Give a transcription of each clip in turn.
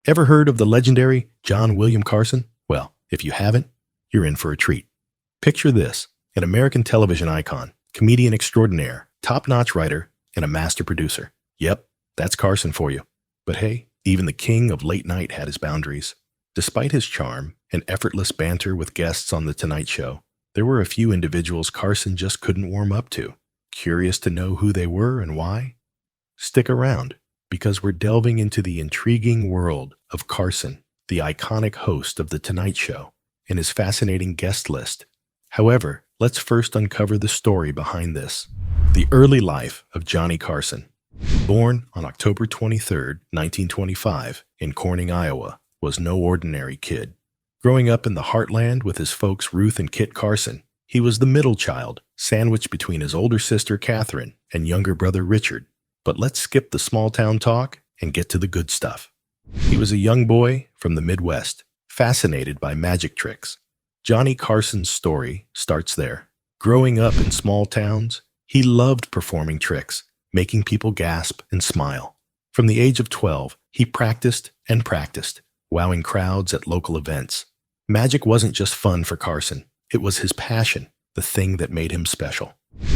Ever heard of the legendary John William Carson? Well, if you haven't, you're in for a treat. Picture this, an American television icon, comedian extraordinaire, top-notch writer, and a master producer. Yep, that's Carson for you. But hey, even the king of late night had his boundaries. Despite his charm and effortless banter with guests on The Tonight Show, there were a few individuals Carson just couldn't warm up to. Curious to know who they were and why? Stick around, because we're delving into the intriguing world of Carson, the iconic host of The Tonight Show, and his fascinating guest list. However, let's first uncover the story behind this. The early life of Johnny Carson. Born on October 23, 1925, in Corning, Iowa, was no ordinary kid. Growing up in the heartland with his folks Ruth and Kit Carson, he was the middle child, sandwiched between his older sister Catherine and younger brother Richard. But let's skip the small-town talk and get to the good stuff. He was a young boy from the Midwest, fascinated by magic tricks. Johnny Carson's story starts there. Growing up in small towns, he loved performing tricks, making people gasp and smile. From the age of 12, he practiced and practiced, wowing crowds at local events. Magic wasn't just fun for Carson. It was his passion, the thing that made him special.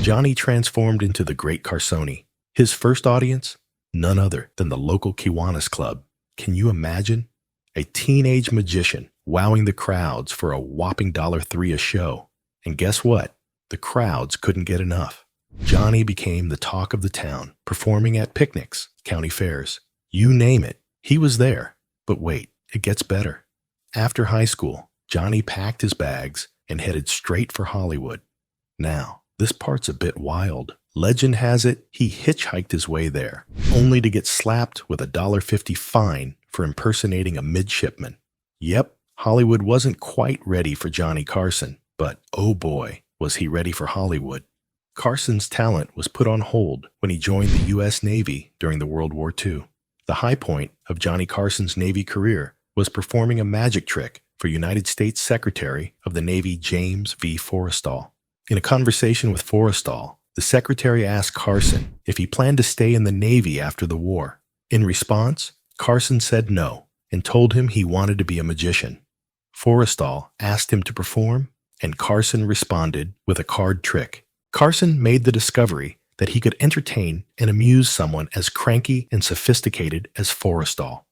Johnny transformed into the Great Carsoni. His first audience? None other than the local Kiwanis Club. Can you imagine? A teenage magician wowing the crowds for a whopping $3 a show. And guess what? The crowds couldn't get enough. Johnny became the talk of the town, performing at picnics, county fairs. You name it, he was there. But wait, it gets better. After high school, Johnny packed his bags and headed straight for Hollywood. Now, this part's a bit wild. Legend has it he hitchhiked his way there, only to get slapped with a $1.50 fine for impersonating a midshipman. Yep, Hollywood wasn't quite ready for Johnny Carson, but oh boy, was he ready for Hollywood. Carson's talent was put on hold when he joined the U.S. Navy during the World War II. The high point of Johnny Carson's Navy career was performing a magic trick for United States Secretary of the Navy James V. Forrestal. In a conversation with Forrestal, the secretary asked Carson if he planned to stay in the Navy after the war. In response, Carson said no and told him he wanted to be a magician. Forrestal asked him to perform, and Carson responded with a card trick. Carson made the discovery that he could entertain and amuse someone as cranky and sophisticated as Forrestal.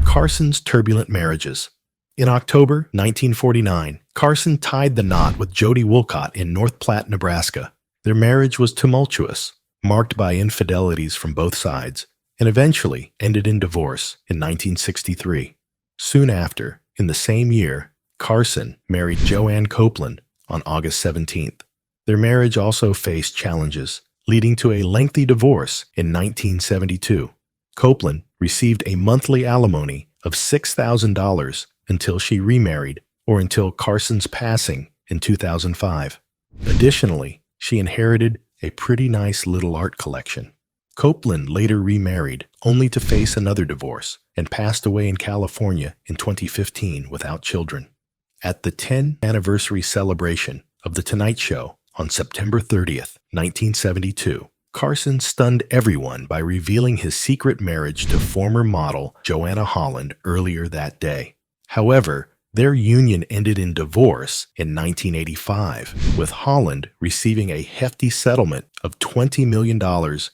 Carson's turbulent marriages. In October 1949, Carson tied the knot with Jody Wolcott in North Platte, Nebraska. Their marriage was tumultuous, marked by infidelities from both sides, and eventually ended in divorce in 1963. Soon after, in the same year, Carson married Joanne Copeland on August 17th. Their marriage also faced challenges, leading to a lengthy divorce in 1972. Copeland received a monthly alimony of $6,000 until she remarried or until Carson's passing in 2005. Additionally, she inherited a pretty nice little art collection. Copeland later remarried, only to face another divorce, and passed away in California in 2015 without children. At the 10th anniversary celebration of The Tonight Show on September 30th, 1972, Carson stunned everyone by revealing his secret marriage to former model Joanna Holland earlier that day. However, their union ended in divorce in 1985, with Holland receiving a hefty settlement of $20 million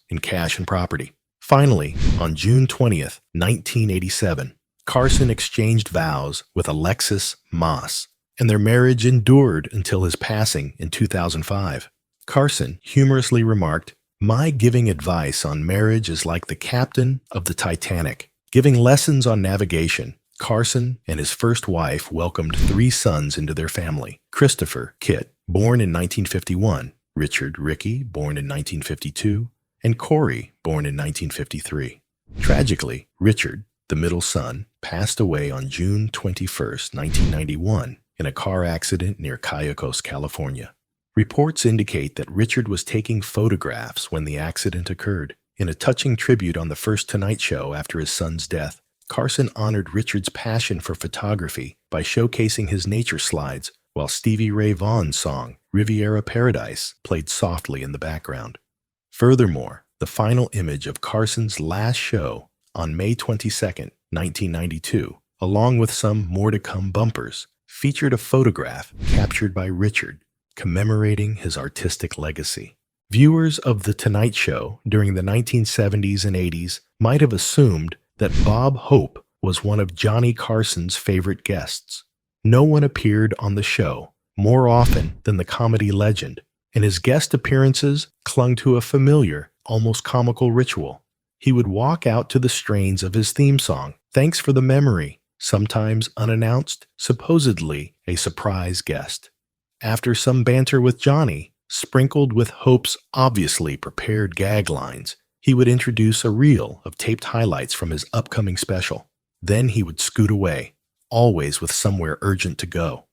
in cash and property. Finally, on June 20th, 1987, Carson exchanged vows with Alexis Moss, and their marriage endured until his passing in 2005. Carson humorously remarked, "My giving advice on marriage is like the captain of the Titanic, giving lessons on navigation." Carson and his first wife welcomed 3 sons into their family: Christopher, Kit, born in 1951, Richard, Ricky, born in 1952, and Corey, born in 1953. Tragically, Richard, the middle son, passed away on June 21, 1991, in a car accident near Cayucos, California. Reports indicate that Richard was taking photographs when the accident occurred. In a touching tribute on the first Tonight Show after his son's death, Carson honored Richard's passion for photography by showcasing his nature slides while Stevie Ray Vaughan's song, Riviera Paradise, played softly in the background. Furthermore, the final image of Carson's last show on May 22, 1992, along with some more-to-come bumpers, featured a photograph captured by Richard commemorating his artistic legacy. Viewers of The Tonight Show during the 1970s and 80s might have assumed that Bob Hope was one of Johnny Carson's favorite guests. No one appeared on the show more often than the comedy legend, and his guest appearances clung to a familiar, almost comical ritual. He would walk out to the strains of his theme song, "Thanks for the Memory," sometimes unannounced, supposedly a surprise guest. After some banter with Johnny, sprinkled with Hope's obviously prepared gag lines, he would introduce a reel of taped highlights from his upcoming special. Then he would scoot away, always with somewhere urgent to go.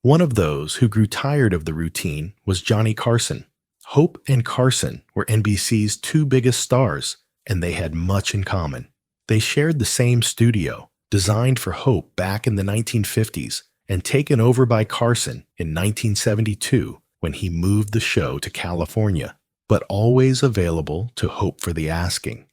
One of those who grew tired of the routine was Johnny Carson. Hope and Carson were NBC's two biggest stars, and they had much in common. They shared the same studio, designed for Hope back in the 1950s, and taken over by Carson in 1972 when he moved the show to California, but always available to Hope for the asking.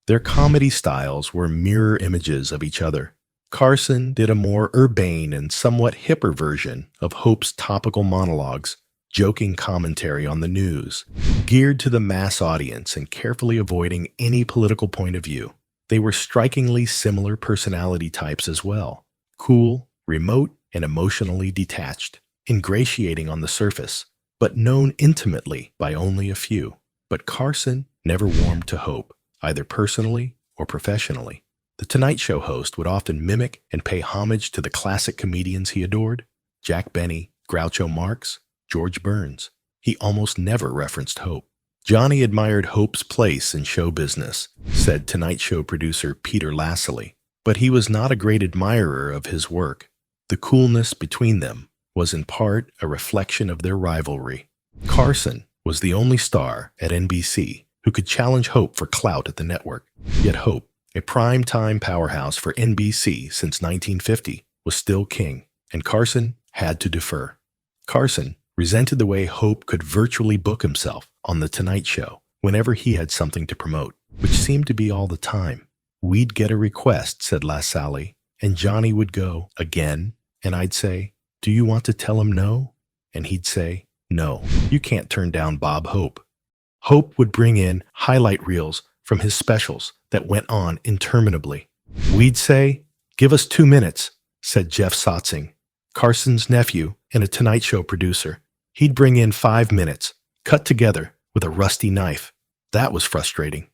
Their comedy styles were mirror images of each other. Carson did a more urbane and somewhat hipper version of Hope's topical monologues, joking commentary on the news, geared to the mass audience and carefully avoiding any political point of view. They were strikingly similar personality types as well: cool, remote, and emotionally detached, ingratiating on the surface, but known intimately by only a few. But Carson never warmed to Hope, either personally or professionally. The Tonight Show host would often mimic and pay homage to the classic comedians he adored: Jack Benny, Groucho Marx, George Burns. He almost never referenced Hope. Johnny admired Hope's place in show business, said Tonight Show producer Peter Lassily, but he was not a great admirer of his work. The coolness between them was in part a reflection of their rivalry. Carson was the only star at NBC who could challenge Hope for clout at the network. Yet Hope, a prime-time powerhouse for NBC since 1950, was still king, and Carson had to defer. Carson resented the way Hope could virtually book himself on The Tonight Show whenever he had something to promote, which seemed to be all the time. "We'd get a request," said Lassally, and Johnny would go, "Again?" And I'd say, "Do you want to tell him no?" And he'd say, "No, you can't turn down Bob Hope." Hope would bring in highlight reels from his specials that went on interminably. "We'd say, 'Give us 2 minutes,'" said Jeff Sotzing, Carson's nephew and a Tonight Show producer. He'd bring in 5 minutes, cut together with a rusty knife. That was frustrating.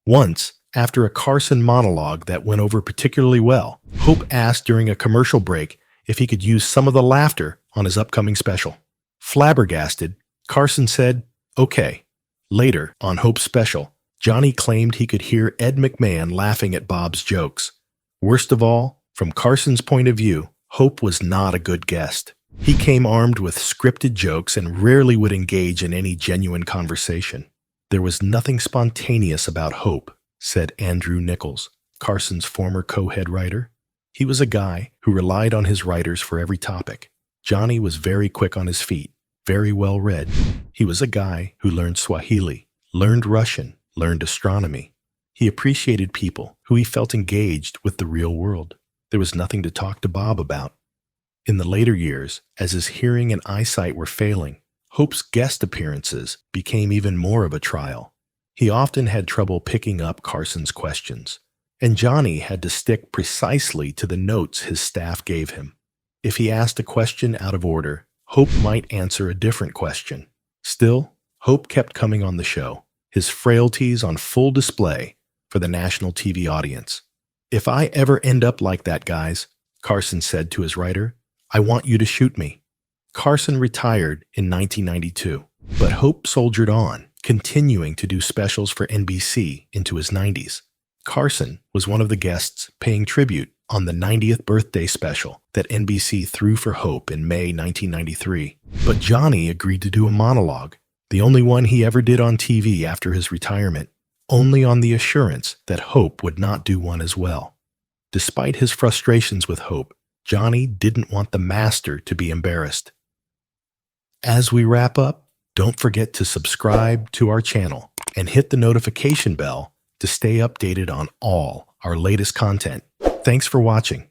Once, after a Carson monologue that went over particularly well, Hope asked during a commercial break if he could use some of the laughter on his upcoming special. Flabbergasted, Carson said, "Okay." Later, on Hope's special, Johnny claimed he could hear Ed McMahon laughing at Bob's jokes. Worst of all, from Carson's point of view, Hope was not a good guest. He came armed with scripted jokes and rarely would engage in any genuine conversation. "There was nothing spontaneous about Hope," said Andrew Nichols, Carson's former co-head writer. "He was a guy who relied on his writers for every topic. Johnny was very quick on his feet, very well read. He was a guy who learned Swahili, learned Russian, learned astronomy. He appreciated people who he felt engaged with the real world. There was nothing to talk to Bob about." In the later years, as his hearing and eyesight were failing, Hope's guest appearances became even more of a trial. He often had trouble picking up Carson's questions, and Johnny had to stick precisely to the notes his staff gave him. If he asked a question out of order, Hope might answer a different question. Still, Hope kept coming on the show, his frailties on full display for the national TV audience. "If I ever end up like that, guys," Carson said to his writer, "I want you to shoot me." Carson retired in 1992, but Hope soldiered on, continuing to do specials for NBC into his 90s. Carson was one of the guests paying tribute on the 90th birthday special that NBC threw for Hope in May 1993. But Johnny agreed to do a monologue, the only one he ever did on TV after his retirement, only on the assurance that Hope would not do one as well. Despite his frustrations with Hope, Johnny didn't want the master to be embarrassed. As we wrap up, don't forget to subscribe to our channel and hit the notification bell to stay updated on all our latest content. Thanks for watching.